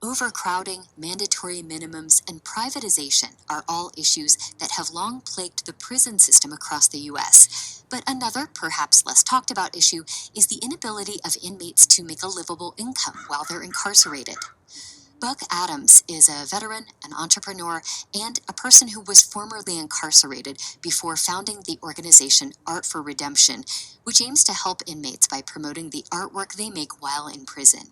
Overcrowding, mandatory minimums, and privatization are all issues that have long plagued the prison system across the U.S. But another, perhaps less talked about issue is the inability of inmates to make a livable income while they're incarcerated. Buck Adams is a veteran, an entrepreneur, and a person who was formerly incarcerated before founding the organization Art for Redemption, which aims to help inmates by promoting the artwork they make while in prison.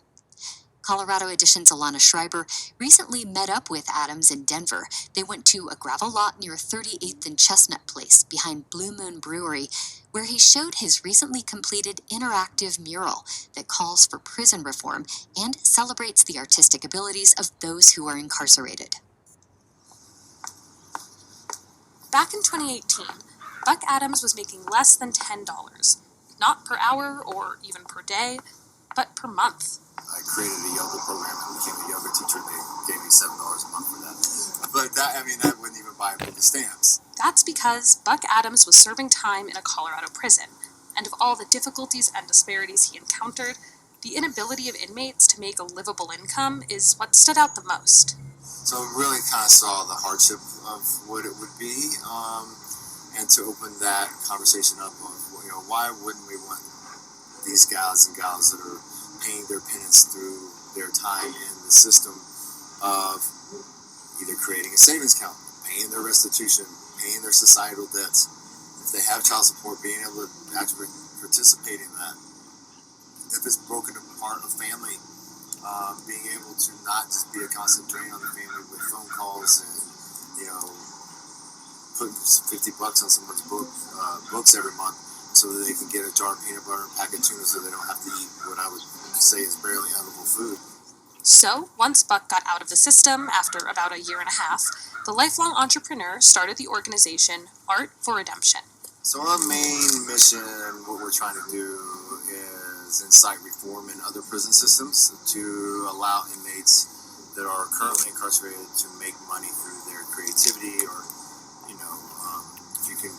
Colorado Edition's Alana Schreiber recently met up with Adams in Denver. They went to a gravel lot near 38th and Chestnut Place behind Blue Moon Brewery, where he showed his recently completed interactive mural that calls for prison reform and celebrates the artistic abilities of those who are incarcerated. Back in 2018, Buck Adams was making less than $10, not per hour or even per day, but per month. I created a yoga program and became a yoga teacher, and they gave me $7 a month for that. But that wouldn't even buy me the stamps. That's because Buck Adams was serving time in a Colorado prison, and of all the difficulties and disparities he encountered, the inability of inmates to make a livable income is what stood out the most. So I really kind of saw the hardship of what it would be, and to open that conversation up of, why wouldn't we want these guys and gals that are paying their penance through their time in the system of either creating a savings account, paying their restitution, paying their societal debts, if they have child support, being able to actually participate in that. If it's broken apart a family, being able to not just be a constant drain on the family with phone calls and, putting $50 on someone's books every month so that they can get a jar of peanut butter and a pack of tuna so they don't have to eat what I would say is barely edible food. So, once Buck got out of the system after about a year and a half, the lifelong entrepreneur started the organization Art for Redemption. So our main mission, what we're trying to do is incite reform in other prison systems to allow inmates that are currently incarcerated to make money through their creativity, or, if you can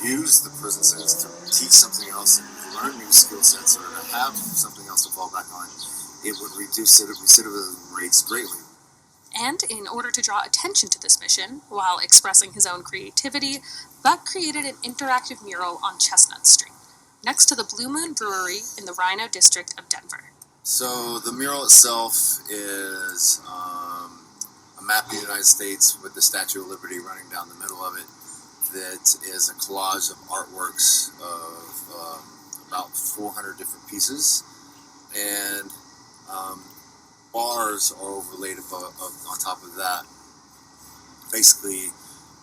use the prison sentence to teach something else and learn new skill sets or to have something else to fall back on, it would reduce recidivism rates greatly. And in order to draw attention to this mission, while expressing his own creativity, Buck created an interactive mural on Chestnut Street, next to the Blue Moon Brewery in the Rhino District of Denver. So the mural itself is a map of the United States with the Statue of Liberty running down the middle of it. That is a collage of artworks of about 400 different pieces, and bars are overlaid on top of that, basically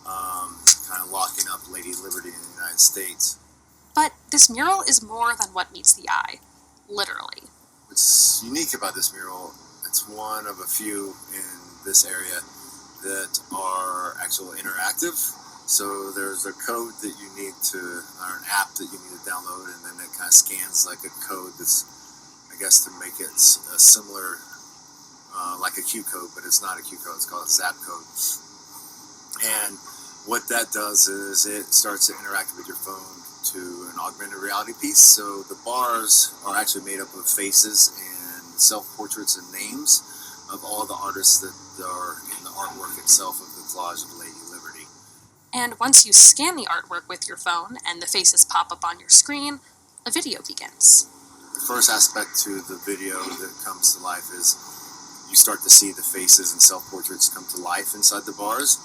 kind of locking up Lady Liberty in the United States. But this mural is more than what meets the eye, literally. What's unique about this mural, it's one of a few in this area that are actually interactive. So there's a code that you need to, or an app that you need to download, and then it kind of scans like a code that's, I guess, to make it similar, like a Q code, but it's not a Q code, it's called a Zap code. And what that does is it starts to interact with your phone to an augmented reality piece. So the bars are actually made up of faces and self-portraits and names of all the artists that are in the artwork itself of the collage of Lady Liberty. And once you scan the artwork with your phone and the faces pop up on your screen, a video begins. The first aspect to the video that comes to life is you start to see the faces and self-portraits come to life inside the bars,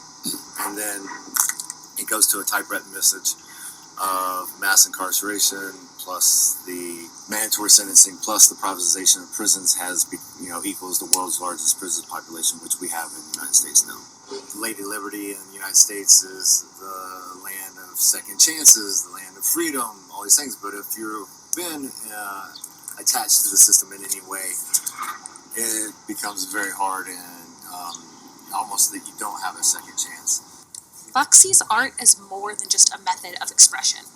and then it goes to a typewritten message of mass incarceration plus the mandatory sentencing plus the privatization of prisons equals the world's largest prison population, which we have in the United States now. Lady Liberty in the United States is the land of second chances, the land of freedom, all these things. But if you've been attached to the system in any way, it becomes very hard and almost that you don't have a second chance. Buck sees art as more than just a method of expression.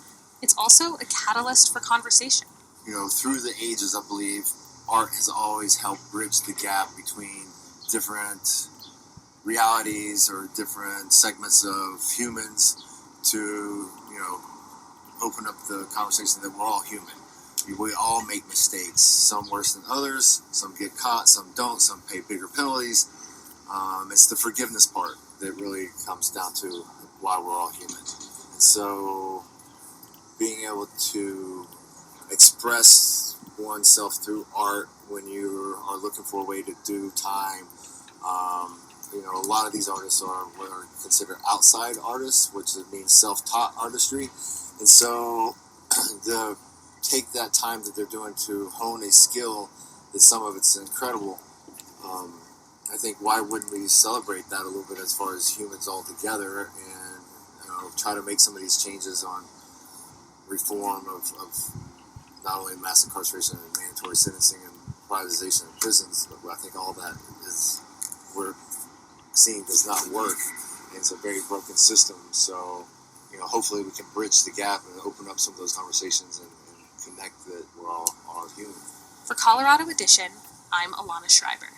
It's also a catalyst for conversation. Through the ages, I believe, art has always helped bridge the gap between different realities or different segments of humans to, open up the conversation that we're all human. We all make mistakes, some worse than others, some get caught, some don't, some pay bigger penalties. It's the forgiveness part that really comes down to why we're all human. And so being able to express oneself through art when you are looking for a way to do time. A lot of these artists are what are considered outside artists, which means self-taught artistry. And so the take that time that they're doing to hone a skill, that some of it's incredible. I think why wouldn't we celebrate that a little bit as far as humans all together, and try to make some of these changes on reform of not only mass incarceration and mandatory sentencing and privatization of prisons, but I think all that is we're seeing does not work. And it's a very broken system. So hopefully we can bridge the gap and open up some of those conversations and connect that we're all human. For Colorado Edition, I'm Alana Schreiber.